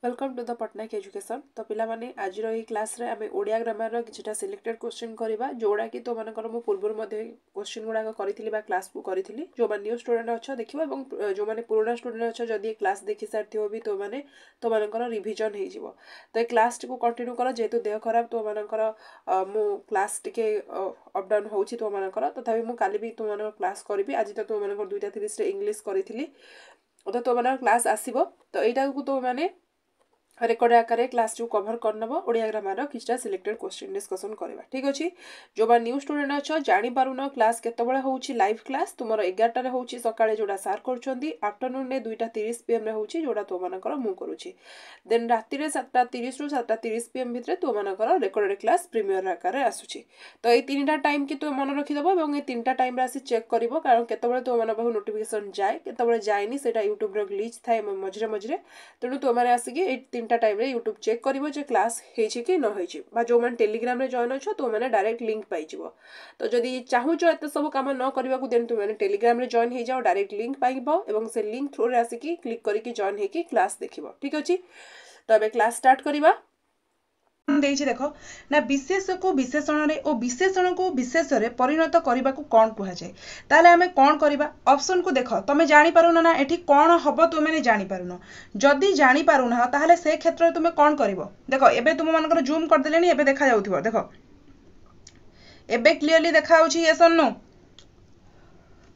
Welcome to the Patnaik education. तो पिला माने आज रही क्लास रे आमे ओडिया ग्रामर रो किछटा सिलेक्टेड क्वेश्चन करबा जोडा कि तो मानकर मु पूर्व मध्ये क्वेश्चन गुडा करिथिली बा क्लास को करिथिली। जो माने न्यू स्टूडेंट अच्छा देखिबा एवं जो माने पुराना स्टूडेंट अच्छा जदी क्लास देखि सारथियो भी तो मानकर रिवीजन हे जिवो। तो क्लास को कंटिन्यू कर जेतु देह खराब तो मानकर मु क्लास टिके अप डाउन होउची तो मानकर तथापि मु काली भी तो मानकर क्लास करबी। आज तो मानकर 2:30 रे इंग्लिश करिथिली तो मानकर क्लास आसीबो। तो एटा को तो माने रेकर्ड आकार क्लास जो कभर करनब ओडिया ग्रामर किछटा सिलेक्टेड क्वेश्चन डिस्कशन करबा। ठीक अछि। जो बा न्यू स्टूडेंट अच्छा जानि पारुनो क्लास केतबेले होउची लाइव क्लास तुमरो 11 रे होउची सकाळे जोडा सार करछंती आफ्टरनून ने 2:30 पीएम रे होउची जोडा तो मानकर मु करूची। देन राति रे 7:30 रु 7:30 पीएम भितरे तो मानकर रेकॉर्डेड क्लास प्रीमियर आकार आसुची। तो ए तीनटा टाइम की तो मन रखि दबो एवं ए तीनटा टाइम रे आसी चेक करबो कारण केतबेले तो माने बहु नोटिफिकेशन जाय केतबेले जायनी सेटा YouTube रो ग्लिच थाए मझरे मझरे तेणु तो माने आसी के तीनटा टाइम रे YouTube चेक करिवो जे क्लास हेछि कि न हेछि बा जो मन टेलीग्राम रे जॉइन अछो तो माने डायरेक्ट लिंक पाइ जिवो। तो जदी चाहूचो एते सब काम न करबा को देन तो माने टेलीग्राम रे जॉइन हे जाओ डायरेक्ट लिंक पाइबो एवं से लिंक थ्रू रे आसी कि क्लिक करी कि जॉइन हे कि क्लास देखिबो। ठीक अछि। तो अबे क्लास स्टार्ट करिबा। देखो ना विशेष को विशेषण रे ओ विशेषण को विशेष रे परिणत करबा को कोन कुहा जाय ताले हमें कोन करबा ऑप्शन को देखो तमे जानि पारुना ना एठी कोन हबो तुमे ने जानि पारुनो जदी जानि पारुना ताले से क्षेत्र तुमे कोन करबो। देखो एबे तुम मानकर जूम कर देलेनी एबे देखा जाउथिबो। देखो एबे क्लियरली देखा होछि यस और नो।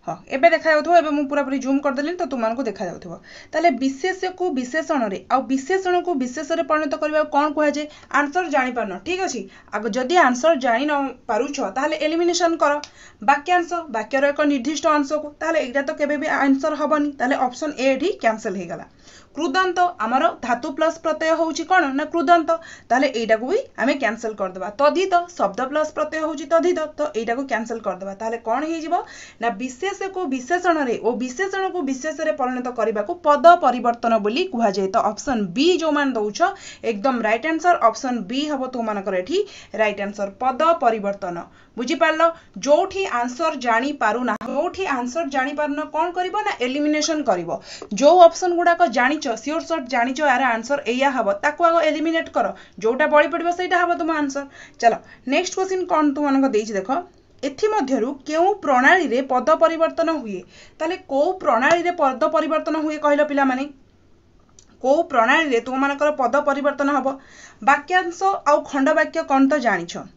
हाँ एबे देखा जाउथो एबे मु पूरा पूरी जूम कर देलिन तो तुम मानको देखा जाउथो। ताले विशेष को विशेषण रे आ विशेषण को विशेष रे परिणत करबा कोन कुहा जे आंसर जानि पारनो। ठीक अछि। आगो जदी आंसर जानि न पारुछो ताले एलिमिनेशन करो वाक्यांश वाक्यर एक निर्दिष्ट अंश को ताले एटा तो केबे भी आंसर हबनी ताले ऑप्शन ए एठी कैंसिल हे गला। कृदंत आमर धातु प्लस प्रत्यय होउची कोन ना कृदंत ताले एटा को भी हमें कैंसिल कर देबा। तद्धित शब्द प्लस प्रत्यय होउची तद्धित तो एटा को कैंसिल कर देबा। ताले कोन हे जिवो ना विशेष को विशेषण रे ओ विशेषण को विशेष रे परिणत करबा को पद परिवर्तन बोली कुहा जाय। तो ऑप्शन बी जो मान दउछ एकदम राइट आंसर ऑप्शन बी हबो तो मानकर एठी राइट आंसर पद परिवर्तन। बुझी पारलो जोठी आंसर जानि पारुना जोठी आंसर जानि पारुना कोन करबो ना एलिमिनेशन करबो। जो ऑप्शन गुडा को जानिचो श्योर शॉट जानिचो यार आंसर एया हबो ताको आगो एलिमिनेट करो जोटा बळी पड़िबो सेटा हबो तुम आंसर। चलो नेक्स्ट क्वेश्चन कोन तुम मानको देइछ देखो एथि मध्यरु केउ प्रणाली रे पद परिवर्तन हुए ताले को प्रणाली रे पद परिवर्तन हुए कहलो पिला माने को प्रणाली रे तुम मानकर पद परिवर्तन हबो। वाक्यांश आ खंड वाक्य कोन तो जानिछो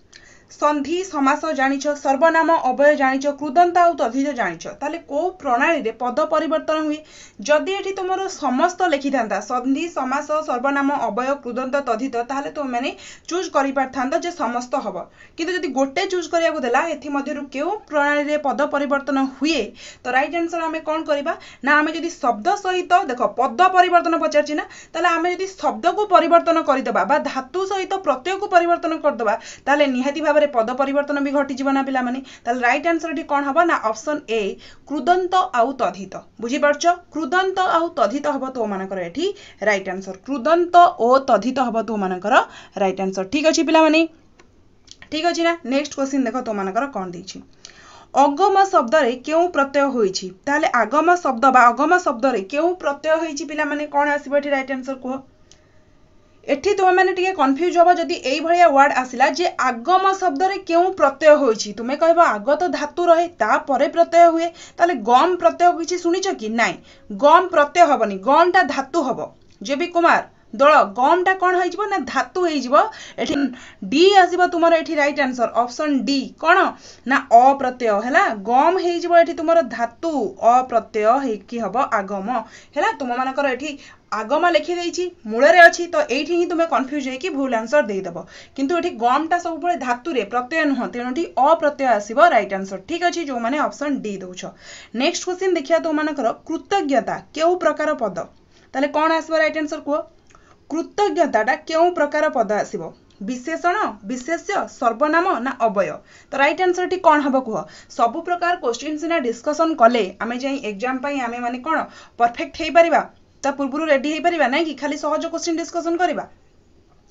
संधि समास जानिछो सर्वनाम अव्यय जानिछो कृदंत आ तद्धित जानिछो ताले को प्रणाली रे पद परिवर्तन हुए जदी एठी तुमरो समस्त लिखि थांता संधि समास सर्वनाम अव्यय कृदंत तद्धित ताले तो माने चूज करि पारथांता जे समस्त हबो किंतु जदी गोटे चूज करिया को देला एथि मध्यरु केउ प्रणाली रे पद परिवर्तन हुए तो राइट आंसर हमें कोन करिबा ना हमें जदी शब्द सहित देखो पद परिवर्तन पचारछि ना ताले हमें जदी शब्द को परिवर्तन करि देबा बा धातु सहित प्रत्यय को परिवर्तन कर देबा ताले निहाती भाबरे पद परिवर्तन भी घटी जीवन पिला माने ताले राइट आंसर एठी कोन हबो ना ऑप्शन ए कृदंत आउ तद्धित। बुझी पारछो कृदंत आउ तद्धित हबो तो मानकर एठी राइट आंसर कृदंत ओ तद्धित हबो तो मानकर राइट आंसर। ठीक अछि पिला माने ठीक अछि ना। नेक्स्ट क्वेश्चन देखो तो मानकर कोन देछि अगम शब्द रे केउ प्रत्यय होइछि ताले आगम शब्द बा अगम शब्द रे केउ प्रत्यय होइछि पिला माने कोन आसीबो एठी राइट आंसर को एठी तुम माने टिके कंफ्यूज होबो जदी एई भलिया वर्ड आसिला जे आगम शब्द रे केउ प्रत्यय होइछि तुमे कहबो आग तो धातु रहे ता परे प्रत्यय हुए ताले गम प्रत्यय किछि सुनिछो कि नाही गम प्रत्यय हबनी गम ता धातु हबो जेबी कुमार दळ गम ता कोन होइजबो ना धातु होइजबो एठी डी आसीबो तुमरो एठी राइट आंसर ऑप्शन डी कोन ना अ प्रत्यय हैला गम होइजबो एठी तुमरो धातु अ प्रत्यय हे कि हबो आगम हैला तुम मानकर एठी आगम लिखि देइछि मूल रे अछि तो एठी ही तुमे कंफ्यूज हे कि भूल आंसर देइ दबो किंतु एठी गम ता सब बळे धातु रे प्रत्यय न तेनो एठी अ प्रत्यय आसीबो राइट आंसर। ठीक अछि जो माने ऑप्शन डी दोछ। नेक्स्ट क्वेश्चन देखिया तो मानकर कृतज्ञता केउ प्रकार पद ताले कोन आसीबो राइट आंसर को कृतज्ञताटा केउ प्रकार पद आसीबो विशेषण विशेष्य सर्वनाम ना अव्यय तो राइट आंसर टी कोन हबो कुह सब प्रकार क्वेश्चन सिना डिस्कशन कले आमे जाई एग्जाम पई आमे माने कोन परफेक्ट हेई परिबा ता पूर्वरु रेडी हेई परिबा नै कि खाली सहज क्वेश्चन डिस्कशन करिबा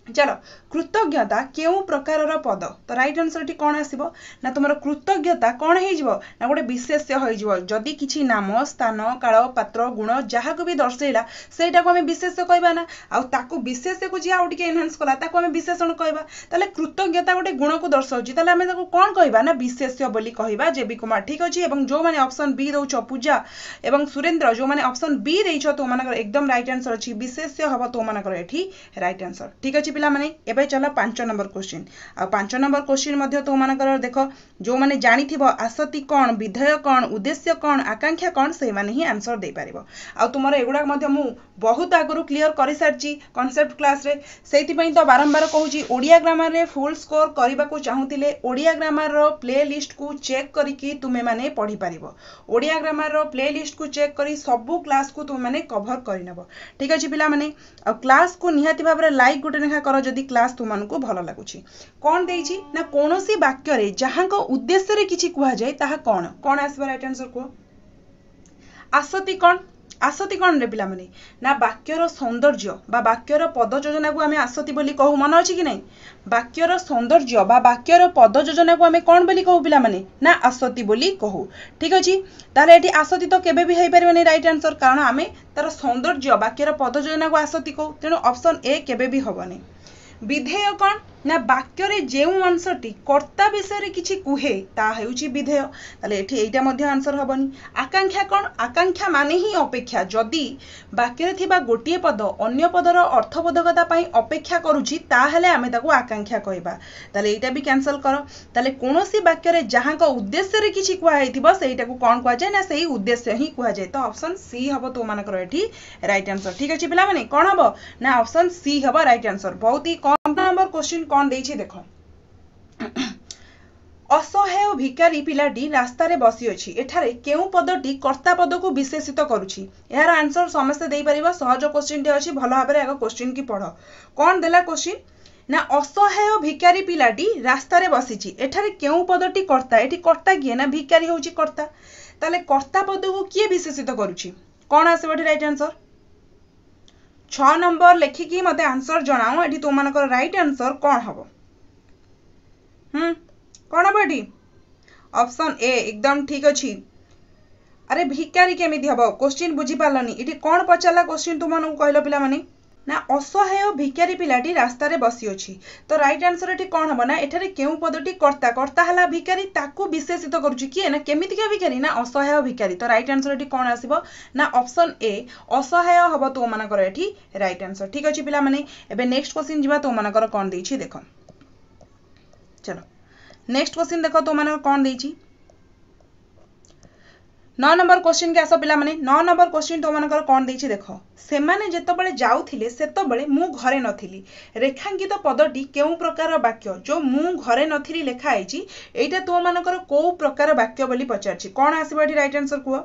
चलो कृतज्ञता केउ प्रकार पद तो राइट आंसर टी कौन आसीबो ना तुमर कृतज्ञता कौन हो जिवो ना गोटे विशेष्य हो जिवो जदि किछि नाम स्थान काल पात्र गुण जहाँ को भी दर्शैला सेटा को हमें विशेष्य कहबा ना आ ताकू विशेष्य को जे आउ टिके एनहांस कला ताकू हमें विशेषण कहबा ताले कृतज्ञता गोटे गुण को दर्शाउची ताले हमें ताकू कोन कहबा ना विशेष्य बोली कहबा जेबी कुमार ठीक अछि एवं जो माने ऑप्शन बी दउछ पूजा एवं सुरेंद्र जो माने ऑप्शन बी देइछ तो मानकर एकदम राइट आंसर अछि विशेष्य हबो तो मानकर एठी राइट आंसर ठीक अछि पिला माने एबे चला 5 नंबर क्वेश्चन आ 5 नंबर क्वेश्चन मध्ये तो मानकर देखो जो माने जानि थिबो आसति कोन विधेय कोन उद्देश्य कोन आकांक्षा कोन से माने ही आंसर दे पारिबो आ तुमर एगुडा मध्ये मु बहुत आगरु क्लियर करि सारची कांसेप्ट क्लास रे सेति पई तो बारंबार कहूची ओडिया ग्रामर रे फुल स्कोर करबा को चाहुतिले ओडिया ग्रामर रो प्ले लिस्ट को चेक करिकि तुमे माने पढी पारिबो ओडिया ग्रामर रो प्ले लिस्ट को चेक करी सबु क्लास को तुमे माने कवर करि नबो ठीक अछि पिला माने आ क्लास को निहाती भाबरे लाइक गुटे नेखा करो जदी क्लास तुमनको भलो लागुची कोन देइची ना कोनोसी वाक्य रे जहां को उद्देश्य रे किछि कुहा जाय ताहा कोन कोन आसबा राइट आंसर को आसति कोन रे पिला माने ना वाक्यर सौंदर्य बा वाक्यर पद योजना को हमें आसति बोली कहू मन अछि कि नै वाक्यर सौंदर्य बा वाक्यर पद योजना को हमें कोन बोली कहू पिला माने ना आसति बोली कहू ठीक अछि ताले एठी आसति तो केबे भी हेइ परबे राइट आंसर कारण हमें तार सौंदर्य वाक्यर पद योजना को आसति कहू तेनु ऑप्शन ए केबे भी होबनी विधेय कोन ना वाक्य रे जेउ अंशटी कर्ता विषय रे किछि कुहे ता हेउची विधेय ताले एठी एटा मध्ये आंसर हबनी आकांक्षा कोन आकांक्षा माने ही अपेक्षा जदी वाक्य रे थिबा गोटिए पद अन्य पदर अर्थबोधकता पई अपेक्षा करूची ता हेले आमे ताको आकांक्षा कहबा ताले एटा भी कैंसिल करो ताले कोनोसी वाक्य रे जहां को उद्देश्य रे किछि कुहा हेतिबो सेइटा को कोन कुहा जाय ना सेही उद्देश्य ही कुहा जाय तो ऑप्शन सी हबो तो मानकर एठी राइट आंसर ठीक अछि पिला माने कोन हबो ना ऑप्शन सी हबो राइट आंसर बहुत ही कम नंबर क्वेश्चन कोन देइछि देखो असहाय भिकारी पिलाटी रास्ता रे बसी अछि एठारे केउ पदटी कर्ता पद को विशेषित करूछि यार आंसर समस्त देई परिबो सहज क्वेश्चन टे अछि भलो भाबरे आगो क्वेश्चन की पढो कोन देला क्वेश्चन ना असहाय भिकारी पिलाटी रास्ता रे बसीछि एठारे केउ पदटी कर्ता एठी कर्ता किए ना भिकारी होउछि कर्ता ताले कर्ता पद को किए विशेषित करूछि कोन आसेबठी राइट आंसर 6 नंबर लेखिकी मते आंसर जणाओ एठी तुम मानकर राइट आंसर कोन हबो कोन हबो एठी ऑप्शन ए एकदम ठीक अछि अरे भिकारी केमिति हबो क्वेश्चन बुझी पालनी एठी कोन पचाला क्वेश्चन तुम मानू कहलो पिला माने ना असहाय भिकारी पिलाटी रास्ता रे बसी अछि तो राइट आंसर एठी कोन हबो ना एठारे केउ पदटी कर्ता कर्ता हला भिकारी ताकू विशेषित करूची किए ना केमिति का भिकारी ना असहाय भिकारी तो राइट आंसर एठी कोन आसीबो ना ऑप्शन ए असहाय हबो तो मानकर एठी राइट आंसर ठीक अछि पिला माने एबे नेक्स्ट क्वेश्चन जिबा तो मानकर कोन देइछि देखो चलो नेक्स्ट क्वेश्चन देखो तो मानकर कोन देइछि 9 नंबर क्वेश्चन के आसो पिला माने 9 नंबर क्वेश्चन तो मानकर कोन देइछि देखो से माने जेतबेले जाउथिले सेतबेले मु घरे नथिली रेखांकित पदटी केउ प्रकार वाक्य जो मु घरे नथिली लेखा आइछि एटा तो मानकर को प्रकार वाक्य बोली पचारछि कोन आसीबो एठी राइट आंसर कुओ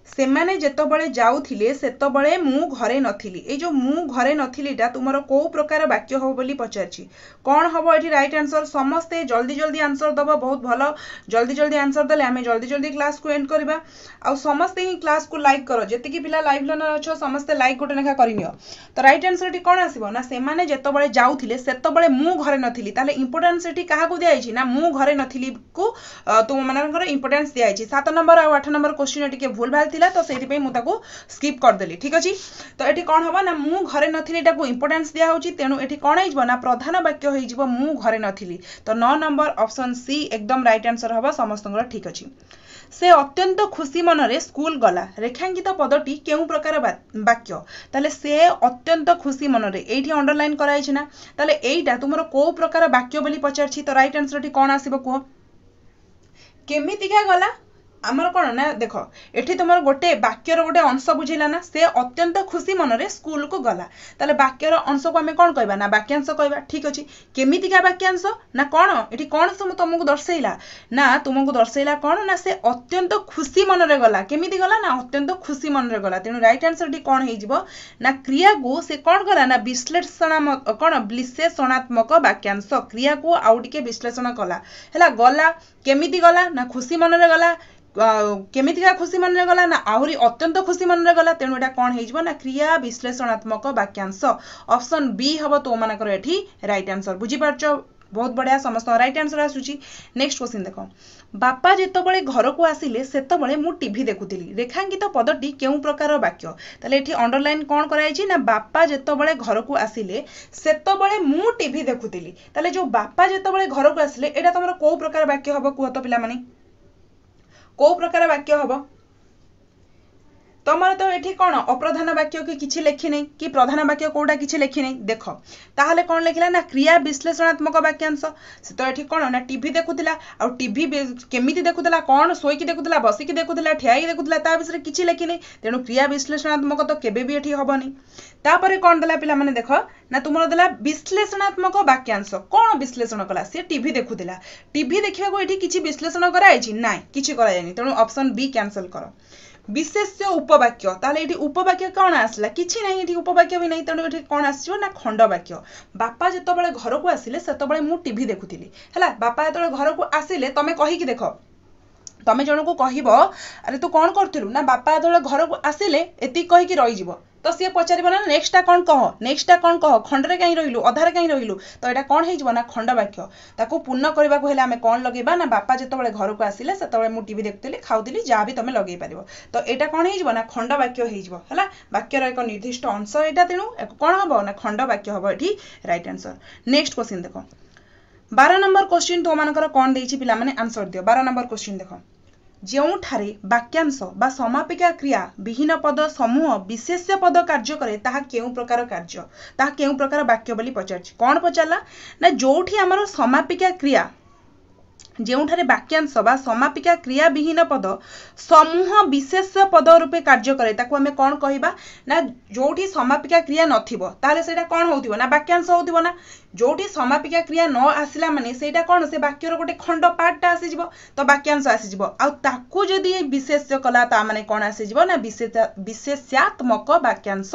से माने जेतबेले जाउथिले सेतबेले मु घरे नथिली ए जो मु घरे नथिलीटा तुमरो को प्रकार वाक्य हो बोली पचारछि कोन हबो एठी राइट आंसर समस्ते जल्दी जल्दी आंसर दबो बहुत भलो जल्दी जल्दी आंसर दले हमें जल्दी जल्दी क्लास को एंड करबा आ समस्ते ही क्लास को लाइक करो जति कि पिला लाइव लर्नर अछो समस्ते लाइक गोटे नेखा करिनियो तो राइट आंसर एठी कोन आसीबो ना से माने जेतबेले जाउथिले सेतबेले मु घरे नथिली ताले इंपोर्टेंस एठी काहा को दिया आइछि ना मु घरे नथिली को तुम मानकर इंपोर्टेंस दिया आइछि 7 नंबर आ 8 नंबर क्वेश्चन एठी के भूल भाल थिला तो सेति पे मु ताको स्किप कर देली ठीक अछि तो एठी कोन हबो ना मु घरे नथिली एटा को इंपोर्टेंस दिया होछि तेनु एठी कोन आइजबो ना प्रधान वाक्य होई जिवो मु घरे नथिली तो 9 नंबर ऑप्शन सी एकदम राइट आंसर हबो समस्तंगर ठीक अछि से अत्यंत खुशी मनरे स्कूल गला रेखांकित पदटी केउ प्रकार वाक्य ताले से अत्यंत खुशी मनरे एठी अंडरलाइन कराइ छै ना ताले एइटा तुमरो को प्रकार वाक्य बोली पचारछि तो राइट आंसर एठी कोन आसीबो को केमिति का गला आमर कोन ना देखो एठी तुमर गोटे वाक्यर गोटे अंश बुझिला ना से अत्यंत खुशी मनरे स्कूल को गला ताले वाक्यर अंश को हमें कोन कहबा ना वाक्यांश कहबा ठीक अछि केमिति का वाक्यांश ना कोन एठी कोन सम तुमको दर्शैला ना तुमको दर्शैला कोन ना से अत्यंत खुशी मनरे गला केमिति गला ना अत्यंत खुशी मनरे गला तेनु राइट आंसर एठी कोन हेइ जिवो ना क्रिया को से कोन गला ना विश्लेषणात्मक कोन विश्लेषणात्मक वाक्यांश क्रिया को आउटिके विश्लेषण कला हैला गला केमिति गला ना खुशी मनरे गला केमितिका खुशी मन गला ना आहुरी अत्यंत खुशी मन गला तेणु एटा कोन हेइजबो ना क्रिया विश्लेषणात्मक वाक्यांश ऑप्शन बी हबो तो मानकर एठी राइट आंसर बुझी पारछो बहुत बढ़िया समस्त राइट आंसर आसुची नेक्स्ट क्वेश्चन देखो बापा जेतबळे घर को आसिले सेतबळे मु टीवी देखुतिली रेखांकित पदटी केउ प्रकार वाक्य ताले एठी अंडरलाइन कोन कराइछि ना बापा जेतबळे घर को आसिले सेतबळे मु टीवी देखुतिली ताले जो बापा जेतबळे घर को आसिले एटा तमरो को प्रकार वाक्य हबो कुह तो पिला माने को प्रकार वाक्य हबो तमर तो एठी कोन अप्रधान वाक्य के किछि लेखि नै कि प्रधान वाक्य कोडा किछि लेखि नै देखो ताहले कोन लेखिला ना क्रिया विश्लेषणात्मक वाक्यांश से तो एठी कोन ना टीवी देखुतिला आ टीवी केमिति देखुतिला कोन सोई कि देखुतिला बसी कि देखुतिला ठियाई देखुतिला ता विषय किछि लेखि नै तेनु क्रिया विश्लेषणात्मक तो केबे भी एठी हबनी तापरे कोन देला पिला माने देखो ना तुमरो देला विश्लेषणात्मक वाक्यांश कोन विश्लेषण कला से टीवी देखुतिला टीवी देखिबा को एठी किछि विश्लेषण कराइछि नाइ किछि करा जानि तेनु ऑप्शन बी कैंसिल करो विशेष्य उपवाक्य ताले एठी उपवाक्य कोन आसला किछि नै एठी उपवाक्य भी नै तेनु एठी कोन आसियो ना खंड वाक्य बापा जेतबळे घर को आसिले सेतबळे मु टीवी देखुतिली हला बापा जेतबळे घर को आसिले तमे कहि कि देखो तमे जण को कहिबो अरे तू कोन करथिलु ना बापा जेतबळे घर को आसिले एति कहि कि रहि जिवो तो सी पचारिबो ना नेक्स्टा कोन कह खंडरे कहीं रहिलु अधारे कहीं रहिलु तो एटा कोन हेइजबो ना खंड वाक्य ताको पूर्ण करबा को हेले हमें कोन लगेबा ना बापा जेतबळे घर को आसिले सेतबळे मु टीवी देखतिली खाउतिली जा भी तमे लगेई परिबो तो एटा कोन हेइजबो ना खंड वाक्य हेइजबो हला वाक्यर एक निर्दिष्ट अंश एटा तेनु कोन हबो ना खंड वाक्य हबो एठी राइट आंसर नेक्स्ट क्वेश्चन देखो 12 नंबर क्वेश्चन तो मानकर कोन देइछि पिला माने आंसर दियो 12 नंबर क्वेश्चन देखो जेउठारे वाक्यांश बा समापिका क्रिया विहीन पद समूह विशेष्य पद कार्य करे ताहा केउ प्रकार कार्य ताहा केउ प्रकार वाक्य बोली पचारछि कोन पचारला ना जोठी हमर समापिका क्रिया जेउठारे वाक्यांश बा समापिका क्रिया विहीन पद समूह विशेष्य पद रूपे कार्य करे ताको हमें कोन कहिबा ना जोठी समापिका क्रिया नथिबो ताले सेटा कोन होउथिबो ना वाक्यांश होउथिबो ना जोठी समापिका क्रिया न आसिला माने सेटा कोन से वाक्यर गोटे खंड पार्ट टा आसी जिवो तो वाक्यांश आसी जिवो आ ताकू जदी विशेष्य कला ता माने कोन आसी जिवो ना विशेष्यात्मक वाक्यांश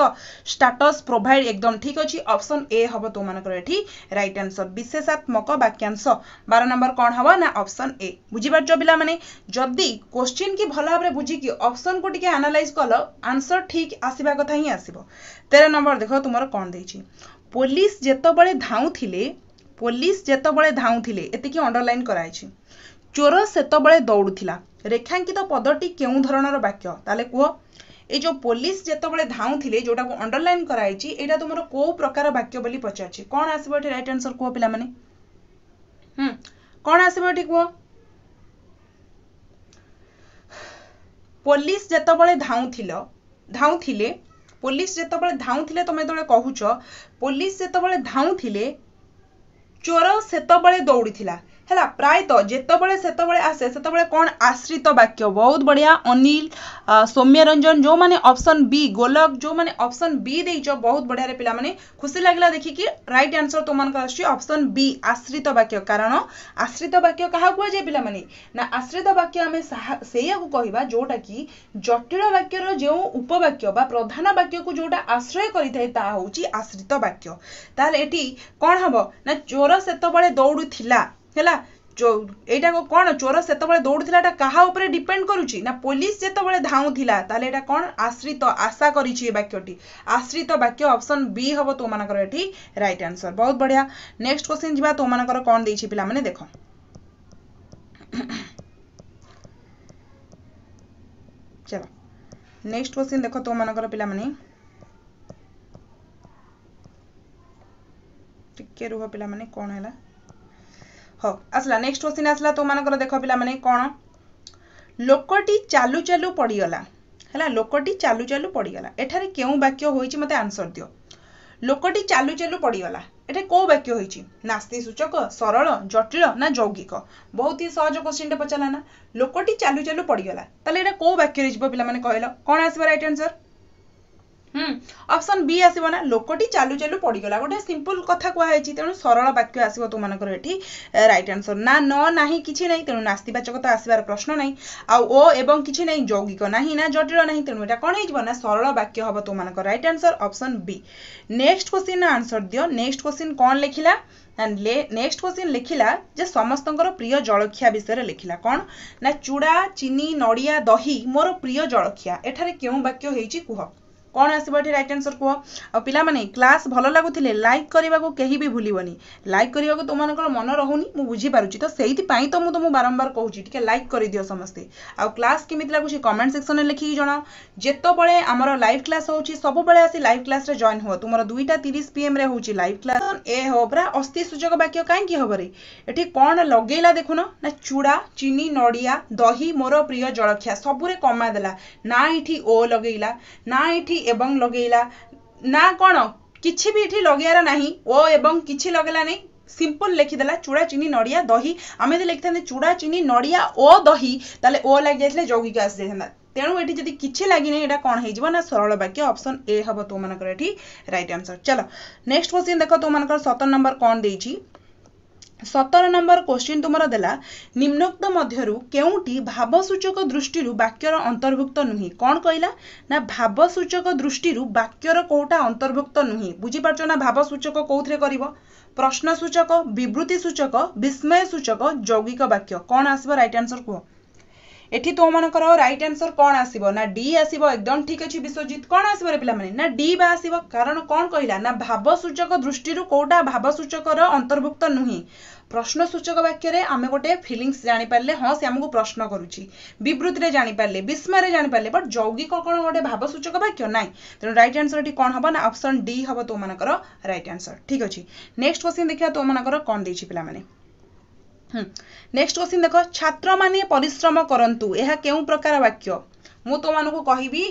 स्टेटस प्रोवाइड एकदम ठीक अछि ऑप्शन ए हबो तो मानकर एठी राइट आंसर विशेषात्मक वाक्यांश 12 नंबर कोन हबो ना ऑप्शन ए बुझी पारछो पिला माने जदी क्वेश्चन की भलो भाबरे बुझी कि ऑप्शन को टिके एनालाइज कलो आंसर ठीक आसीबा कथा ही आसीबो 13 नंबर देखो तुमरो कोन देछि पुलिस जेतबळे धाउथिले एतिकी अंडरलाइन कराइछि चोर सेतबळे दौडुथिला रेखांकित पदटी केउ धरणर वाक्य ताले कुह ए जो पुलिस जेतबळे धाउथिले जोटा को अंडरलाइन कराइछि एटा तुमरो को प्रकार वाक्य बोली पचाछि कोन आसीबो एठी राइट आंसर कुह पिला माने कोन आसीबो एठी कुह पुलिस जेतबळे धाउथिले पुलिस जेतबळे धाउथिले तमे तळे कहूछ पुलिस जेतबळे धाउथिले चोर सेतबळे दौड़ीथिला हैला प्राय तो जेतबळे सेतबळे आसे सेतबळे कोन आश्रित वाक्य बहुत बढ़िया अनिल सौम्य रंजन जो माने ऑप्शन बी गोलक जो माने ऑप्शन बी देइचो बहुत बढ़िया रे पिला माने खुशी लागला देखि कि राइट आंसर तो मान का आछि ऑप्शन बी आश्रित वाक्य कारण आश्रित वाक्य कहा को जे पिला माने ना आश्रित वाक्य हमें सेया को कहिबा जोटा कि जटिल वाक्य रो जो उपवाक्य बा प्रधान वाक्य को जोटा आश्रय करिथाय ता होची आश्रित वाक्य ताले एठी कोन हबो ना चोर सेतबळे दौड़ुथिला हैला जो एटा को कोन चोर सेतबळे दौड़ुथिला एटा कहा ऊपर डिपेंड करूची ना पुलिस जेतबळे धाउथिला ताले एटा कोन आश्रित आशा करिची वाक्यटी आश्रित वाक्य ऑप्शन बी हबो तो मानकर एठी राइट आंसर बहुत बढ़िया नेक्स्ट क्वेश्चन जिबा तो मानकर कोन देइछि पिला माने देखो चलो नेक्स्ट क्वेश्चन देखो तो मानकर पिला माने टिके रुह पिला माने कोन हैला हो असला नेक्स्ट क्वेश्चन असला तो मानकर देखो पिला माने कोन लोकटी चालू चालू पड़ी गला हैला लोकटी चालू चालू पड़ी गला एठारे केउ वाक्य होईची मते आंसर दियो लोकटी चालू चालू पड़ी गला एठे को वाक्य होईची नास्ति सूचक सरल जटिल ना यौगिक बहुत ही सहज क्वेश्चन टे पचला ना लोकटी चालू चालू पड़ी गला तले एटा को वाक्य रे जिवो पिला माने कहलो कोन आसीबो राइट आंसर ऑप्शन बी आसीबो ना लोकटी चालू चालू पड़ीगला गोटे सिंपल कथा कहै तेणु सरल वाक्य आसीबो तुम मानकर एठी राइट आंसर ना न नाही किछि नै तेणु नास्तिवाचकता आसीबार प्रश्न नै आ ओ एवं किछि नै यौगिक नाही ना जटिल नाही तेणु एटा कोन हेजिबो ना सरल वाक्य हबो तुम मानकर right answer option B next question answer दियो नेक्स्ट क्वेश्चन कोन लिखिला नेक्स्ट क्वेश्चन लिखिला जे समस्तंकर प्रिय जलखिया विषय लिखिला कौन ना चूड़ा चीनी नड़िया दही मोर प्रिय जलखिया एठारे केउ वाक्य हेछि कुह कौन आसो ये राइट आंसर कह पिला माने क्लास भल लगुले लाइक करने को कहीं भी भूलनी लाइक करने को तुम मन रहुनी मुझे बुझीपारुची तो से तो मुझे तुमको बारंबार कहूँ लाइक कर दियो समस्ते आ क्लास केमी लगुच कमेंट सेक्शन में लिखिकी जनाओ जिते आमर लाइव क्लास होची सब बेले आसी लाइव क्लास रे जॉइन हो तुम 2:30 PM रे होची लाइव क्लास ए हो परा अस्थि सूचक वाक्य कहीं हम रे एठी कौन लगेला देखुन ना चूड़ा चीनी नड़िया दही मोर प्रिय जलखिया सबुरे कमा देला ना इठी ओ लगेला ना इठी एवं लगेला ना कौन किछि भी इठी लगेयार नाही ओ एवं किछि लगेला नहीं सिंपल लिखिदेला चूड़ा चीनी नड़िया दही आम यदि लिखि चूड़ा चीनी नड़िया ओ दही ताले ओ लग जाए यौगिक आसी जाता तेणु ये जब किसी लगे यहाँ कौन हो ना सरल वाक्य ऑप्शन ए हम तुम मानकर राइट आंसर चलो नेक्स्ट क्वेश्चन देख तुम मानकर 17 नंबर कौन देछि 17 नंबर क्वेश्चन तुमर देला निम्नोक्त मध्यरु केउटी भावसूचक दृष्टि वाक्यर अंतर्भुक्त नुही कौन कहला ना भावसूचक दृष्टि वाक्यर कोटा अंतर्भुक्त नुही बुझी पारछ ना भावसूचक कोउथरे करिवो प्रश्न सूचक विवृत्ति सूचक विस्मय सूचक यौगिक वाक्य कौन आसीबो राइट आंसर को एठी तो मानकर राइट आंसर कौन आसीबो ना डी आसीबो एकदम ठीक अछि विश्वजीत कौन आसीबो रे पिला माने ना डी बा आसीबो कारण कौन कहला ना भावसूचक दृष्टि कोटा भावसूचक अंतर्भुक्त नुही प्रश्न सूचक वाक्य रे आमे गोटे फीलिंग्स जानि पारले हां से हमको प्रश्न करूची विवृत्ति रे जानि पारले विस्मय रे जानि पारले बट यौगिक कोन गोटे भावसूचक वाक्य नाही तेणु राइट आंसर एठी कोन हबो ना ऑप्शन डी हबो तो मानकर राइट आंसर ठीक अछि नेक्स्ट क्वेश्चन देखिया तो मानकर कोन देछि पिला माने नेक्स्ट क्वेश्चन देखो छात्र माने परिश्रम करंतु यह केउ प्रकार वाक्य मु तो मानको कहिबी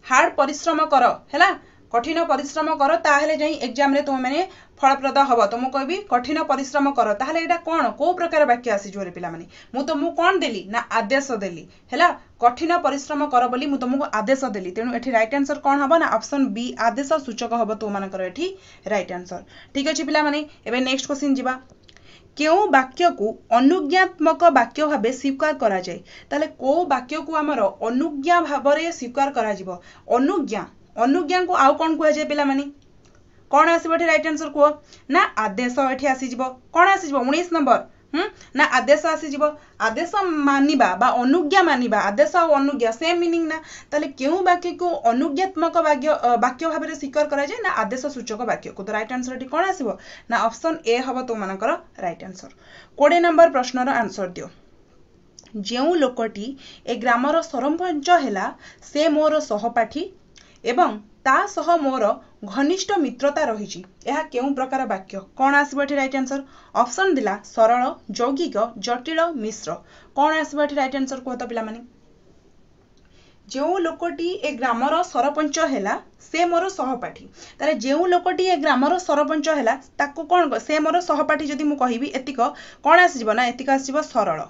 हार्ड परिश्रम कर हैला कठिन परिश्रम कर ताहेले जाई एग्जाम रे तुम माने फलप्रद हबो तो मु कहबी कठिन परिश्रम कर ताहेले एटा कोन को प्रकार वाक्य आसी जोरे पिला माने मु तुमको कोन देली ना आदेश देली हैला कठिन परिश्रम कर बोली मु तुमको आदेश देली तेनु एठी राइट आंसर कोन हबो ना ऑप्शन बी आदेश सूचक हबो तो मानकर एठी राइट आंसर ठीक अछि पिला माने एबे नेक्स्ट क्वेश्चन जिबा क्यों वाक्य को अनुज्ञात्मक वाक्य भाव स्वीकार करा जाए ताले को वाक्य को आमर अनुज्ञा भाव रे स्वीकार करा जिवो अनुज्ञा अनुज्ञा को आउ कोन कुआ जाए पिला माने कोन आसीबो एठी राइट आंसर को ना आदेश एठी आसी जिवो कोन आसी जिवो 19 नंबर ना आदेश आसी जिवो आदेश मानिबा बा अनुज्ञा मानिबा आदेश और अनुज्ञा सेम मीनिंग ना ताले क्यों वाक्य को अनुज्ञात्मक वाक्य भाव रे स्वीकार करा जाए ना आदेश सूचक वाक्य को तो राइट आंसर एठी कोन आसीबो ना ऑप्शन ए हबो तो मानकर राइट आंसर 20 नंबर प्रश्नर आंसर दियो जेउ लोकटी ए ग्रामर सरपंच हैला से मोर सहपाठी एवं ता सह मोर घनिष्ठ मित्रता रही यह केउ प्रकार वाक्य कौन आसबो एठी राइट आंसर ऑप्शन दिला सरल यौगिक जटिल मिश्र कौन आसबो एठी राइट आंसर को तो पिला माने जेउ लोकटी ए ग्रामर सरपंच हैला से मोर सहपाठी तारे जेउ लोकटी ए ग्रामर सरपंच हैला ताको कोन से मोर सहपाठी जदी मु कहिबी एतिक कोन आसीबो ना एतिक आसीबो सरल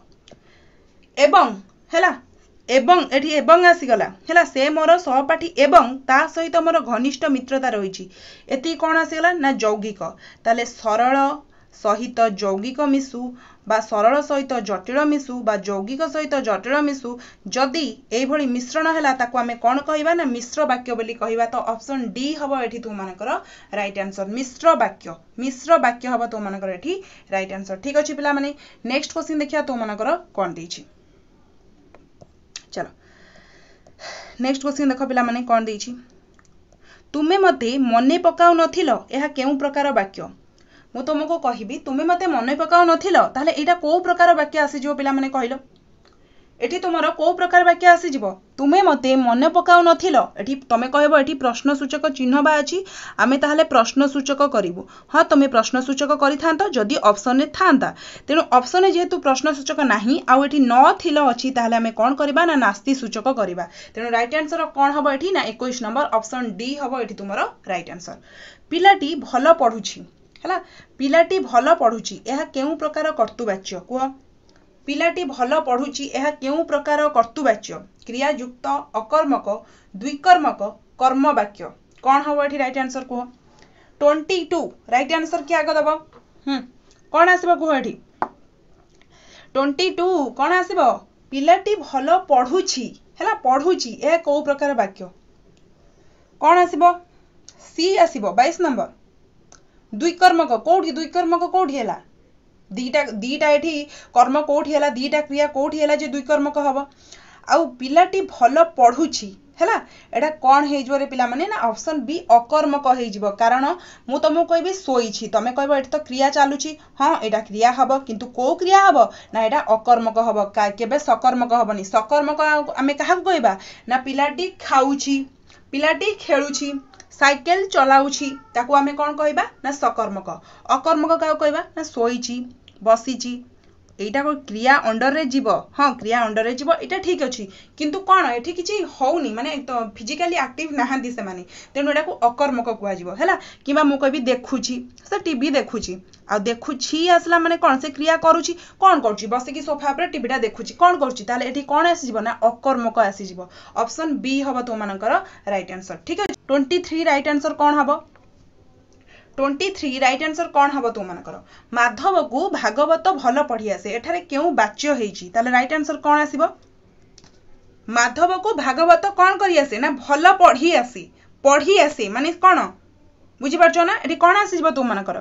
एवं हैला एवं एठी एवं आसीगला हैला से मोर सहपाठी एवं ता सहित मोर घनिष्ठ मित्रता रही एति कोन आसीगला ना यौगिक ताले सरल सहित यौगिक मिसु बा सरल सहित जटिल मिसु बा यौगिक सहित जटिल मिसु जदि एई भली मिश्रण हैला ताको आमे कोन कहिबा ना मिश्र वाक्य बोली कहिबा तो ऑप्शन डी हबो एठी तु मानकर राइट आंसर मिश्र वाक्य हबो तो मानकर एठी राइट आंसर ठीक अछि पिला माने नेक्स्ट क्वेश्चन देखिया तो मानकर कोन देछि चलो नेक्स्ट क्वेश्चन देखो पिला माने कोन देछि तुमे मते मने पकाउ नथिलो एहा केउ प्रकार वाक्य मु तुमको कहिबी तुमे मते मने पकाउ नथिलो ताले एटा को प्रकार वाक्य आसी जो पिला माने कहिलो एठी तुमरो को प्रकार वाक्य आसी जिवो तुमे मते मने पकाउ नथिलो एठी तमे कहबो एठी प्रश्न सूचक चिन्ह बा अछि आमे ताहाले प्रश्न सूचक करिवो हां तमे प्रश्न सूचक करिथांतो जदी ऑप्शन ने थांता तेनु ऑप्शन ने जेहेतु प्रश्न सूचक नाही आ एठी न थिलो अछि ताहाले आमे कोन करिबा ना नास्ति सूचक करिबा तेनु राइट आंसर कोन हबो एठी ना 21 नंबर ऑप्शन डी हबो एठी तुमरो राइट आंसर पिलाटी भलो पढुछि हला पिलाटी भलो पढुछि एहा केउ प्रकार कर्तुवाच्य को पिलाटी भलो पढुछि एहा केउ प्रकार कर्तुवाच्य क्रियायुक्त अकर्मक द्विकर्मक कर्म वाक्य कौन हम ये राइट आंसर कह 22 राइट आंसर किए आग दब कौन आसब कह ये 22 कौन आसब पिलाटी भल पढ़ुची है पढ़ुची ए कौ प्रकार वाक्य कौन आसब सी आसब 22 नंबर द्विकर्मक कौटी द्विकर्मक कौटी है दीटा दीटा एठी कर्म कौटी है दीटा क्रिया कौटी है जे द्विकर्मक हम आउ पिलाटी भल पढ़ुची है एटा कौन हो पिला माने ना ऑप्शन बी अकर्मक हो कारण मु तुमको कहबी सोईछि तमे कहबो एटा तो क्रिया चालुछि हाँ एटा क्रिया हबो किंतु को क्रिया हबो ना एटा अकर्मक हबो केबे सकर्मक हबनी सकर्मक आमे काहा कहबा ना पिलाटी खाउछि पिलाटी खेलुछि साइकेल चलाउछि ताकू आमे कोन कहबा ना सकर्मक अकर्मक का कहबा ना सोईछि बसीछि एटा को क्रिया अंडर रे जीव हाँ क्रिया अंडर रे जीव एटा ठीक अछि किंतु कोन एठी किछि होउनी माने तो फिजिकली एक्टिव नाहांती से माने तेनु एटा को अकर्मक कुआ जीव हैला किबा मु कहबी देखुछि से टीवी देखुछि आ देखुछि आसला माने कोन से क्रिया करूछि कोन करछि बसे की सोफा पर टीवीटा देखुछि कोन करछि ताले एठी कोन आसी जीव ना अकर्मक आसी जीव ऑप्शन बी हबो तो मानकर राइट आंसर ठीक है 23 राइट आंसर कोन हबो 23 राइट आंसर कौन हम तुम मानकर माधव को भागवत भल पढ़ी आसे एठारे क्यों वाच्य हेछि ताले राइट आंसर कौन आसीबो माधव को भागवत कौन करी आसे ना भल पढ़ी आसे माने कौन बुझी पारछो ना एठी कौन आसीबो तुम मानकर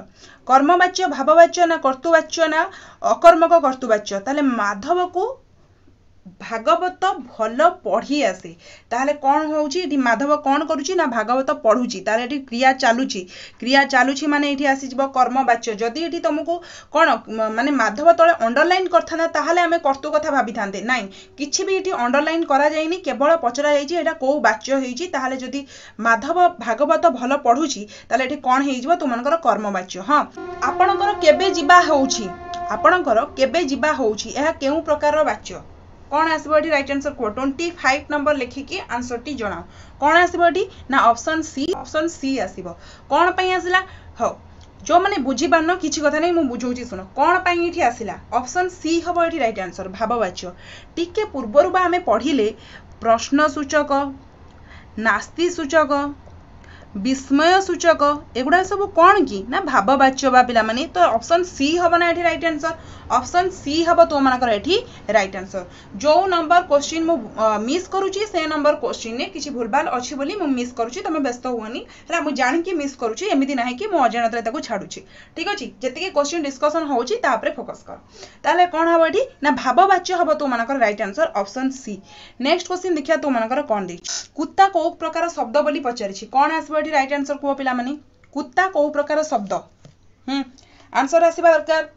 कर्मवाच्य भाववाच्य ना कर्तुवाच्य ना अकर्मक कर्तुवाच्य ताले माधव को भागवत भल पढ़ी आसे ताहले कौन होउची एठी माधव कौन करूची ना भागवत पढ़ुची ताहले एठी क्रिया चालुची माने एठी आसी जबो कर्मवाच्य जदी एठी तुमको कौन माने माधव तळे अंडरलाइन करथाना ताहले हमें कर्तु कथा भाबी थांते नाही किछि भी एठी अंडरलाइन करा जायनी केवल पचरा जायची एटा को वाच्य हेची ताहले जदी माधव भागवत भल पढ़ुची ताहले एठी कौन हेइ जबो तुमनकर कर्मवाच्य हां आपनकर केबे जिबा होउची एहा केउ प्रकार वाच्य कौन आसबो एठी राइट आंसर को 25 नंबर लिखिकी आंसर टी जणाओ कौन आसबो एठी ना ऑप्शन सी आसीबो कौन पई आसिला हो जो माने बुझी पारनो किछि कथा नै मु बुझौची सुनो कौन पई एठी आसिला ऑप्शन सी हबो एठी राइट आंसर भाववाच्य टिके पूर्वरु बा हमें पढ़िले प्रश्न सूचक नास्ति सूचक विस्मय सूचक एगुडा सब कौन की ना भाववाच्य बा पिला माने तो ऑप्शन सी हबो ना एठी राइट आंसर ऑप्शन सी हबो तो मानकर एठी राइट आंसर जो नंबर क्वेश्चन मु मिस करूची से नंबर क्वेश्चन ने किछि भूलभाल अछि बोली मु मिस करूची तमे व्यस्त होनी हला मु जानि कि मिस करूची एमिति नाही कि मु अजानतरे ताको छाडुची ठीक अछि जति के क्वेश्चन डिस्कशन होउची ता ऊपर फोकस कर ताले कोन हबो एठी ना भाववाच्य हबो तो मानकर right answer option C next question देखिया तो मानकर कोन दे कुत्ता को प्रकार शब्द बोली पचारिछि कोन आसबो एठी राइट आंसर को पिला माने कुत्ता को प्रकार शब्द आंसर आसीबा दरकार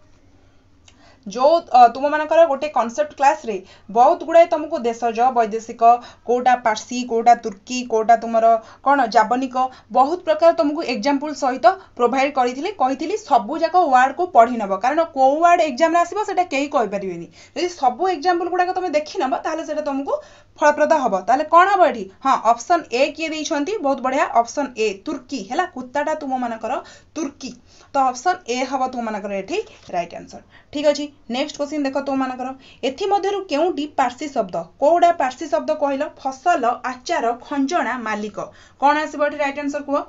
जो तुम मानकर गोटे कॉन्सेप्ट क्लास रे बहुत गुड़ाए तुमको देशज वैदेशिक कोटा पार्सी कोटा तुर्की कोटा तुमर कौन जाबनिक बहुत प्रकार तुमको एग्जांपल सहित प्रोवाइड करी सबु जाक वर्ड को पढ़ी नब कारण को वर्ड एग्जाम रे आसीबो सेटा केही कहि परिबेनी यदि सबु एग्जांपल गुडा तुम देखि नब ताले सेटा तुमको फलप्रद हबो ताले कोन हबो एठी हां ऑप्शन ए किए दैछंती बहुत बढ़िया ऑप्शन ए तुर्की हैला कुत्ताटा तुम मानकर तुर्की तो ऑप्शन ए हबो तुम मानकर एठी राइट आंसर ठीक अछि नेक्स्ट क्वेश्चन देखो तुम मानकर एथि मध्यरु केउडी पार्सी शब्द कोडा पार्सी शब्द कहिलो फसल आचार खंजणा मालिक कोन आसीबो एठी राइट आंसर को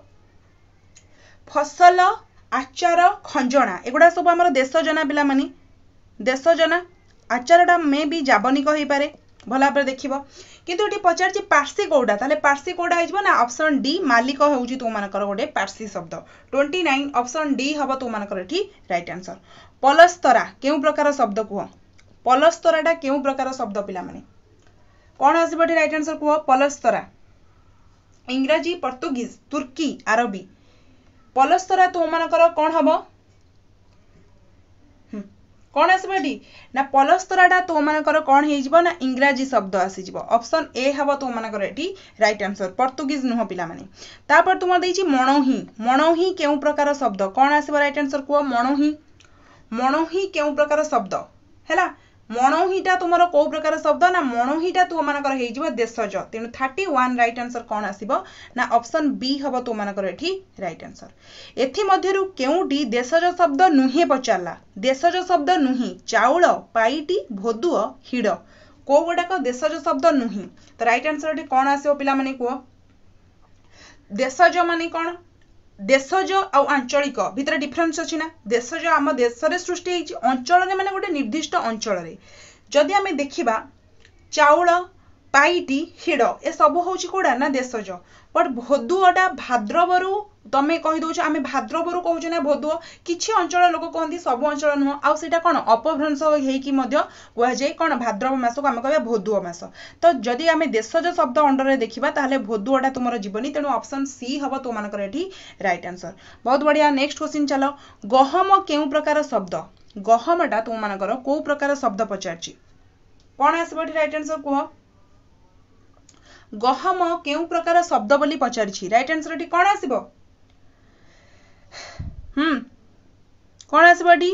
फसल आचार खंजणा एगुडा सब हमर देश जना पिला मानी देश जना आचारटा मे भी जाबनिक होई पारे भला पर देखिबो किंतु एटी पचार छि पार्सी कोडा ताले पार्सी कोडा आइजबो ना ऑप्शन डी मालिक होउची तो मानकर गोटे पार्सी शब्द 29 ऑप्शन डी हबो तो मानकर एठी राइट आंसर पलस्तरा केउ प्रकार शब्द को पलस्तराटा केउ प्रकार शब्द पिला माने कोन आसीबो एठी राइट आंसर को पलस्तरा इंग्रजी पोर्तुगीज तुर्की अरबी पलस्तरा तो मानकर कोन हबो कौन आसबो एठी ना पलस्तराटा तो मानकर कौन हे जिवो ना इंग्रजी शब्द आसी जिवो ऑप्शन ए हबो तो मानकर एठी राइट आंसर पोर्तुगीज नुह पिला माने तापर तुम देछि मणोही केउ प्रकार शब्द कौन आसीबो राइट आंसर को मणोही केउ प्रकार शब्द हैला मणोहीटा तुमरो को प्रकार शब्द ना मणोहीटा तो मानकर हे जिवो देशज तेनु 31 राइट आंसर कौन आसीबो ना ऑप्शन बी हबो तो मानकर एठी राइट आंसर एथि मध्यरु केउडी देशज शब्द नुहे पचारला देशज शब्द नुही चाउल पाइटी भोदुओ हिड को गोडाक देशज शब्द नुही तो राइट आंसर एठी कौन आसीबो पिला माने को देशज माने कौन देशज आ आंचलिक भितर डिफरेन्स अछि ना देशज आम देश रे सृष्टि होइछि अंचल रे माने गोटे निर्दिष्ट अंचल रे जदि आमे देखिबा चाउल पाइटी हिड़ ए सब होछि कोडा ना देशज बट भोदुअटा भाद्रवरु तमे कहि दउछ आमे भाद्रवरु कहउछ ना भोदुअ किछि अंचल लोक कहंती सब अंचल नुह आ सेटा कोन अपभ्रंश हेकी मध्य कुआ जाय कोन भाद्रव मास को आमे कहबा भोदुअ मास तो जदि आमे देशज शब्द अंडर रे देखिबा ताले भोदुअटा तुमर जीवनी तेनु ऑप्शन सी हबो तो मानकर एठी राइट आंसर बहुत बढ़िया नेक्स्ट क्वेश्चन चलो गहम केउ प्रकार शब्द गहमटा तुम मानकर को प्रकार शब्द पचारछि कोन आसबो एठी राइट आंसर कुह गहम केउ प्रकार शब्द बोली पचारछि राइट आंसर एठी कोन आसीबो कोन आसीबो एठी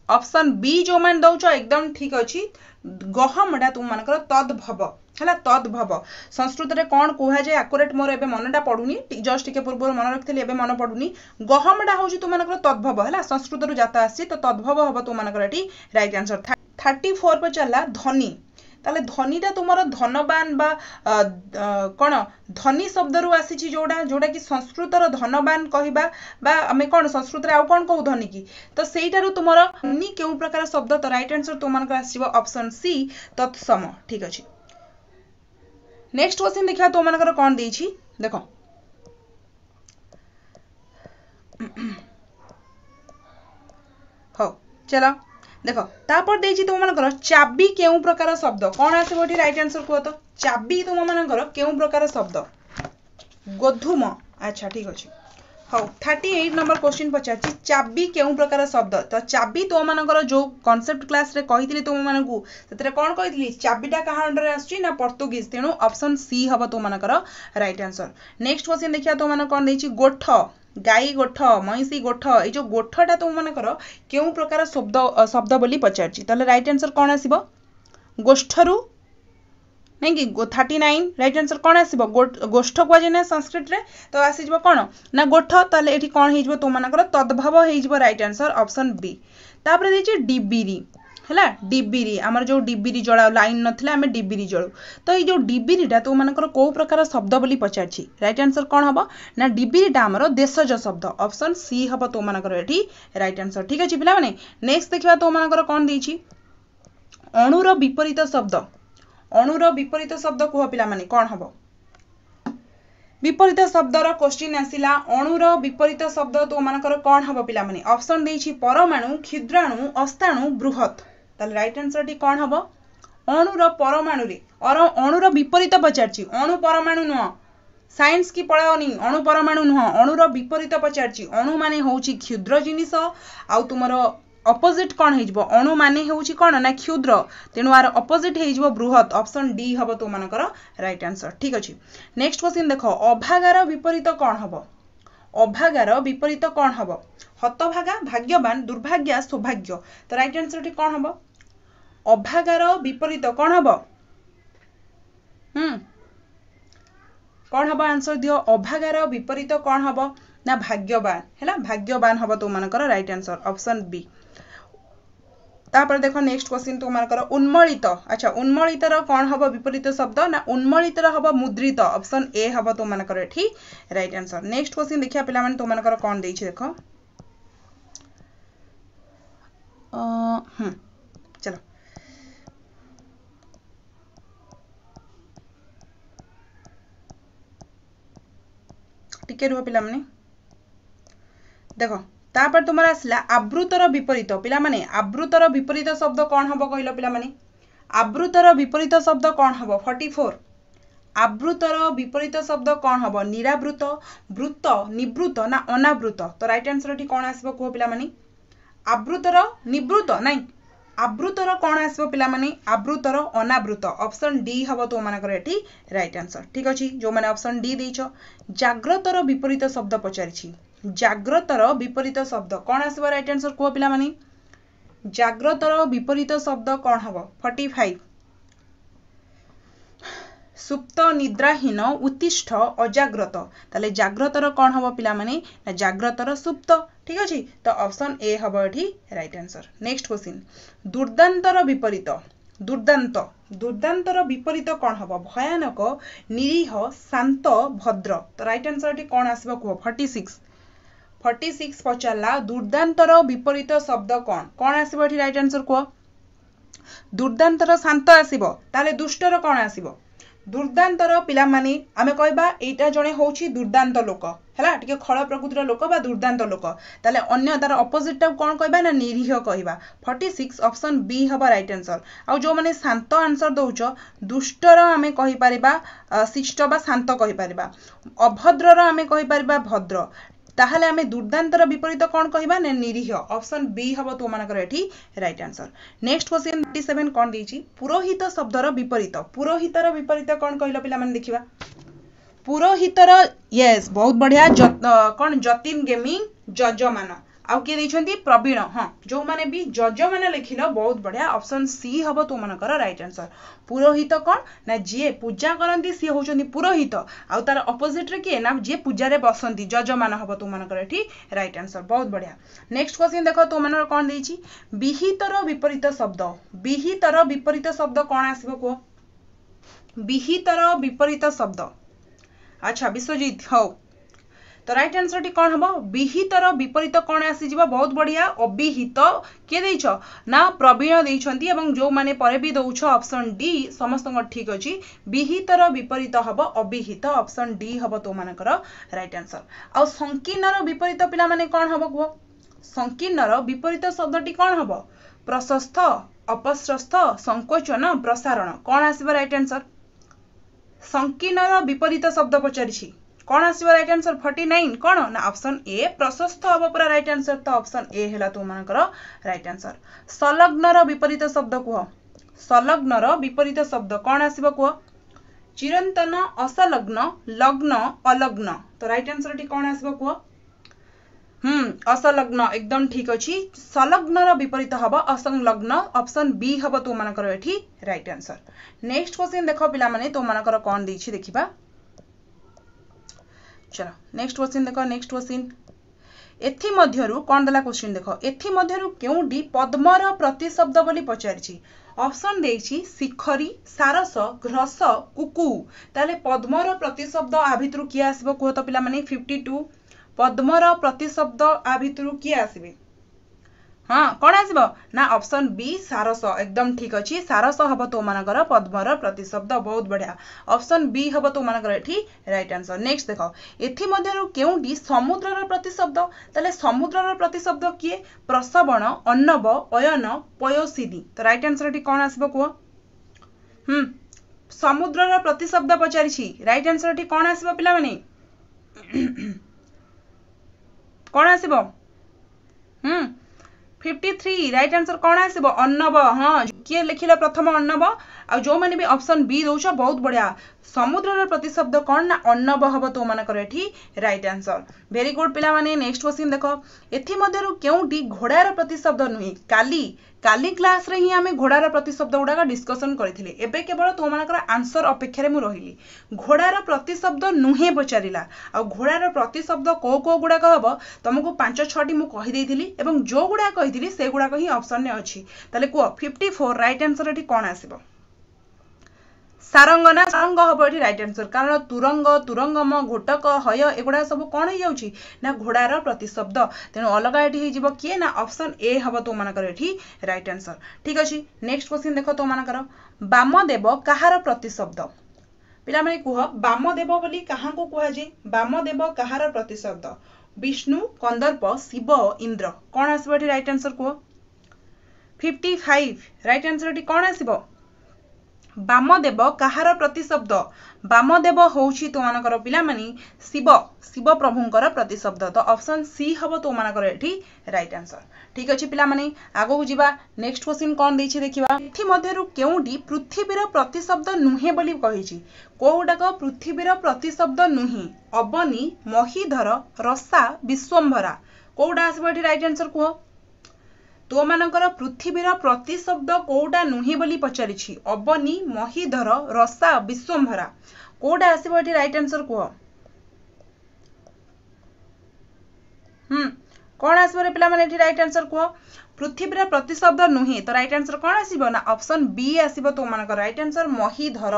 ऑप्शन बी जो मान दउछ एकदम ठीक अछि गहमटा तुम मानकर तद्भव हला तद्भव संस्कृत रे कोन कोहा जे एक्यूरेट मोर एबे मनटा पडुनी जस्ट टिके पूर्व मन रखथि एबे मन पडुनी गहमटा होछि तुम मानकर तद्भव हला संस्कृत रु जाता आसी तो तद्भव हबो तुम मानकर एठी राइट आंसर 34 पर चला धनी ताले धनीटा तुमर धनवान बा कोन धनी शब्द रु आसी जोडा जोडा कि संस्कृत रो धनवान कहिबा बा हमें कोन संस्कृत रे आ कोन कहू धनी की तो सेइटा रु तुमर धनी केउ प्रकार शब्द तो राइट आंसर तुम मानकर आसीबो ऑप्शन सी तत्सम ठीक अछि नेक्स्ट क्वेश्चन देखा तो मानकर कोन देछि देखो हो चलो देखो तापर देछि तुम मानकर चाबी केउ प्रकार शब्द कोन आसे बोठी राइट आंसर को तो चाबी तुम मानकर केउ प्रकार शब्द गोधूम अच्छा ठीक अछि हो 38 नंबर क्वेश्चन पचाछि चाबी केउ प्रकार शब्द तो चाबी तुम मानकर जो कांसेप्ट क्लास रे कहितली तुम मानकू सेतरे कोन कहितली चाबीटा कहा अंडर आछि ना पोर्तुगीज तेनु ऑप्शन सी हबो तुम मानकर राइट आंसर नेक्स्ट क्वेश्चन देखिया तुम मानकर कोन देछि गोठ गाई गोठ महिषी गोठ ए जो गोठटा तुम मानकर केउ प्रकार शब्द शब्द बोली पचारछि ताले राइट आंसर कोन आसीबो गोष्ठरू नहीं कि 39 राइट आंसर कोन आसीबो गोष्ठ को जे ना संस्कृत रे तो आसी जबो कोन ना गोठ ताले एठी कोन हे जबो तुम मानकर तद्भव हे जबो राइट आंसर ऑप्शन बी तापर देछि डिबिरी हला डिबिरी हमर जो डिबिरी जळा लाइन नथिला हमें डिबिरी जळू तो ये जो डिबिरीटा तो मानकर को प्रकार शब्द बोली पचारछि राइट आंसर कोन हबो ना डिबिरीटा हमर देशज शब्द ऑप्शन सी हबो तो मानकर एठी राइट आंसर ठीक अछि पिला माने नेक्स्ट देखिबा तो मानकर कोन देछि अणुर विपरीत शब्द कुह पिला माने कोन हबो विपरीत शब्दर क्वेश्चन आसिला अणुर विपरीत शब्द तो मानकर कोन हबो पिला माने ऑप्शन देछि परमाणु क्षुद्राणु अष्टाणु बृहत ताले राइट आंसर टी कोन हबो अणुर परमाणु रे और अणुर विपरीत पचारछि अणु परमाणु न साइंस की पळाओनी अणु परमाणु न अणुर विपरीत पचारछि अणु माने होछि क्षुद्र जिनिस आ तुमरो ऑपोजिट कोन हेजबो अणु माने होछि कोन ना क्षुद्र तेनु आर ऑपोजिट हेजबो बृहत ऑप्शन डी हबो तो मानकर राइट आंसर ठीक अछि नेक्स्ट क्वेश्चन देखो अभागार विपरीत कोन हबो अभागार विपरीत कोन हबो हतभागा भाग्यवान दुर्भाग्य सौभाग्य तो राइट आंसर टी कोन हबो अभागार विपरीत कोन हबो कोन हबो आंसर दियो अभागार विपरीत कोन हबो ना भाग्यवान हैला भाग्यवान हबो तो मानकर राइट आंसर ऑप्शन बी तापर देखो नेक्स्ट क्वेश्चन तो मानकर उन्मलित अच्छा उन्मलित रो कोन हबो विपरीत शब्द ना उन्मलित रो हबो मुद्रित ऑप्शन ए हबो तो मानकर एठी राइट आंसर नेक्स्ट क्वेश्चन देखिया पिला माने तो मानकर कोन देइ छै देखो चलो टिके रुह पिला माने देखो तापर तुमरा आसला आवृतर विपरीत पिला माने आवृतर विपरीत शब्द कोन हबो कहिलो पिला माने आवृतर विपरीत शब्द कोन हबो 44 आवृतर विपरीत शब्द कोन हबो निरावृत वृत्त निवृत्त ना अनावृत तो राइट आंसर एठी कोन आसीबो को पिला माने आवृतर निवृत्त नाही आवृतर कोन आसीबो पिला माने आवृतर अनावृत ऑप्शन डी हबो तो मानकर एठी राइट आंसर ठीक अछि जो माने ऑप्शन डी देइछो जाग्रतर विपरीत शब्द पचारिछि जाग्रतर विपरीत शब्द कोन आसीबो राइट आंसर को पिला माने जाग्रतर विपरीत शब्द कोन हबो 45 सुप्त निद्राहीन उत्तिष्ठ अजाग्रत ताले जाग्रतर कोन हबो पिला माने ना जाग्रतर सुप्त ठीक अछि तो ऑप्शन ए हबो एठी राइट आंसर नेक्स्ट क्वेश्चन दुर्दांतर विपरीत दुर्दांत दुर्दांतर विपरीत कौन हम भयानक निरीह शांत भद्र तो राइट आंसर कौन आसब कह 46 पचारा दुर्दांतर विपरीत शब्द कौन कौन आसब राइट आंसर कह दुर्दांतर शांत आसब ताले दुष्टर कौन आसब दुर्दांतर पिला माने आमे कहबा एटा जणे होची दुर्दांत लोक हैला टिके खळ प्रकृतिर लोक बा दुर्दांत लोक ताले अन्य तार ऑपोजिट टा कोन कहबा ना निरीह कहबा 46 ऑप्शन बी हबा राइट आंसर आ जो माने शांत आंसर दउचो दुष्टर आमे कहि परिबा शिष्ट बा शांत कहि परिबा अभद्रर आमे कहि परिबा भद्र ताहले आमे दुर्दांतर विपरीत कौन कहबा ने निरीह ऑप्शन बी हबो तो मानकर एठी राइट आंसर नेक्स्ट क्वेश्चन 37 कौन देछि पुरोहित शब्दर विपरीत पुरोहितर विपरीत कौन कहलो पिला माने देखिबा पुरोहितर यस बहुत बढ़िया कौन जतिन गेमिंग जजमान आउ के दैछंती प्रवीण हां जो माने भी जजमान लिखिलो बहुत बढ़िया ऑप्शन सी हबो तो मानकर राइट आंसर पुरोहित कौन ना जे पूजा करंती सी होचंती पुरोहित आउ तार ऑपोजिट रे के ना जे पूजा रे बसंती जजमान हबो तो मानकर एठी राइट आंसर बहुत बढ़िया नेक्स्ट क्वेश्चन देखो तो मानकर कोन देछि विहितर विपरीत शब्द कोन आसीबो को विहितर विपरीत शब्द अच्छा विश्वजीत हो तो राइट आंसर टी कौन हम विहितर विपरीत कौन आसी जीवा बहुत बढ़िया अविहित के देइछ ना प्रवीण देइछंती एवं जो माने परे भी दउछ ऑप्शन डी समस्त ठीक अछि विहितर विपरीत हब अविहित ऑप्शन डी हब तो मानकर राइट आंसर आ संकीर्णर विपरीत पिला माने कौन हब को संकीर्णर विपरीत शब्दटी कौन हब प्रशस्त अपप्रस्थ संकोचन प्रसारण कौन आसीबा राइट आंसर संकीर्णर विपरीत शब्द पचारिछि कौन आसीबा राइट आंसर 49 कौन ना ऑप्शन ए प्रशस्त हबो पूरा राइट आंसर तो ऑप्शन ए हैला तो मानकर राइट आंसर संलग्नर विपरीत शब्द कह संलग्नर विपरीत शब्द कौन आसीबा कह चिरंतन असलग्न लग्न अलग्न तो राइट आंसर टी कौन आसीबा कह असलग्न एकदम ठीक अछि संलग्नर विपरीत हबो असंलग्न ऑप्शन बी हबो तो मानकर एठी राइट आंसर नेक्स्ट क्वेश्चन देखो पिला माने तो मानकर कोन दैछि देखिबा चलो नेक्स्ट क्वेश्चन देखो नेक्स्ट क्वेश्चन एथि मध्यरु कोन दला क्वेश्चन देखो एथि मध्यरु केउडी पद्मर प्रतिशब्द बोली पचारिछि ऑप्शन देछि शिखरी सारस घ्रस कुकु ताले पद्मर प्रतिशब्द आ भितरु किया आसीबो को तो पिला माने 52 पद्मर प्रतिशब्द आ भितरु किया आसीबे हाँ कौन आसीबो ना ऑप्शन बी सारस एकदम ठीक अछि सारस हबो तो मानकर पद्मर प्रतिशब्द बहुत बढ़िया ऑप्शन बी हबो तो मानकर एठी राइट आंसर नेक्स्ट देखो एथि मध्यरु केउडी समुद्रर प्रतिशब्द ताले समुद्रर प्रतिशब्द किए प्रसवण अन्नव अयन पयोसिनी तो राइट आंसर एठी कौन आसीबो को समुद्रर प्रतिशब्द पचारिछि राइट आंसर एठी कौन आसीबो पिला माने कौन आसीबो 53 राइट आंसर कौन आसीबो अन्नव हाँ किए लिखिला प्रथम अन्नव आ जो माने भी ऑप्शन बी दोछ बहुत बढ़िया समुद्रर प्रतिशब्द कौन ना अन्नव हबो तो मानकर एठी राइट आंसर वेरी गुड पिला माने नेक्स्ट क्वेश्चन देखो एथि मध्यरु केउडी घोड़ार प्रतिशब्द नुही काली क्लास रे ही हमें घोड़ार प्रतिशब्द गुडा डिस्कशन करथिले एबे केवल तो मानकर आंसर अपेक्षा रे मु रहिली घोड़ार प्रतिशब्द नुहे पचारिला आ घोड़ार प्रतिशब्द को गुडा कहबो तुमको 5-6 टी मु कहि देइथिली एवं जो गुडा कहिथिली से गुडा कहि ऑप्शन ने अछि ताले को 54 राइट आंसर एठी कोन आसीबो सारंग ना सारंग हबो एठी राइट आंसर कारण तुरंग तुरंगम घोटक हय एगुडा सब कोन हो जाउची ना घोड़ार प्रतिशब्द तेनु अलगा एठी हे जिवो किए ना ऑप्शन ए हबो तो मानकर एठी राइट आंसर ठीक अछि नेक्स्ट क्वेश्चन देखो तो मानकर वामदेव कहार प्रतिशब्द पिला माने कुह वामदेव बोली कहा को कुहा जे वामदेव कहार प्रतिशब्द विष्णु कंदर्प शिव इंद्र कोन आसीबो एठी राइट आंसर कुह 55 राइट आंसर एठी कोन आसीबो वामदेव कहार प्रतिशब्द वामदेव होउछि तो मानकर पिला मानी शिव शिव प्रभुंकर प्रतिशब्द तो ऑप्शन सी हबो तो मानकर एठी राइट आंसर ठीक अछि पिला माने आगो को जिबा नेक्स्ट क्वेश्चन कोन दैछि देखिबा एथि मध्यरु केउडी पृथ्वीर प्रतिशब्द नुहे बोली कहिछि कोउडा को पृथ्वीर प्रतिशब्द नुहि अबनी महीधर रसा विश्वंभरा कोउडा आसीबो एठी राइट आंसर कुह तो मानकर पृथ्वीर प्रतिशब्द कोउडा नुही बोली पचारिछि अबनी महीधर रसा विश्वंभरा कोउडा आसीबो एठी राइट आंसर कुह कोन आसीबो रे पिला माने एठी राइट आंसर कुह पृथ्वीर प्रतिशब्द नुहे तो राइट आंसर कौन आसीबो ना ऑप्शन बी आसीबो तो मानकर राइट आंसर महीधर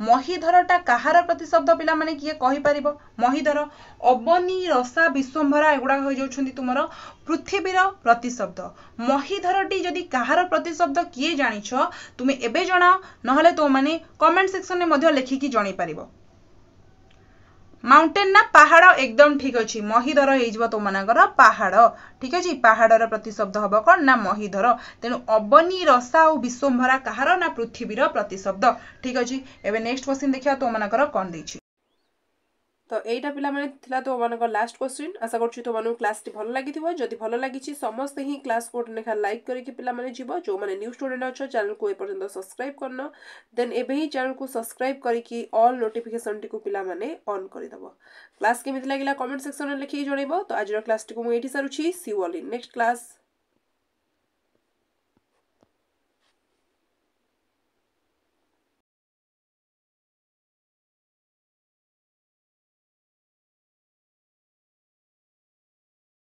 महीधरटा कहार प्रतिशब्द पिला माने किए कहि परिबो महीधर अबनी रसा विश्वम्भरा एगुडा हो जाउछन्ती तुमरो पृथ्वीर प्रतिशब्द महीधरटी जदि कहार प्रतिशब्द किए जानिछ तुमे एबे जणाओ नहले तो माने कमेंट सेक्शन में मध्य लेखिकी जणै परिबो माउंटेन ना पहाड़ एकदम ठीक अच्छी महीधर हो तो मानकर पहाड़ ठीक अच्छे पहाड़र प्रतिशब्द हम कौन ना महीधर तेणु अबनी रसा और विश्वम्भरा कहार ना पृथ्वीर प्रतिशब्द ठीक अच्छे एवं नेक्स्ट क्वेश्चन देखिया तो मानकर कौन देछि तो एटा पिला माने थिला तो मानक लास्ट क्वेश्चन आशा करछि तो मानु क्लास टी भलो लागिथिबो जदि भलो लागिछि समस्त ही क्लास को नेखा लाइक करिकि पिला माने जिवो जो माने न्यू स्टूडेंट अछो चैनल को ए पर्यंत सब्सक्राइब करनो देन एबे ही चैनल को सब्सक्राइब करिकि ऑल नोटिफिकेशन टी को पिला माने ऑन करि दबो क्लास केमिति लागिला कमेंट सेक्शन में लिखि जणैबो तो आज रो क्लास टी को मु एठी सारुछि see you all in next class.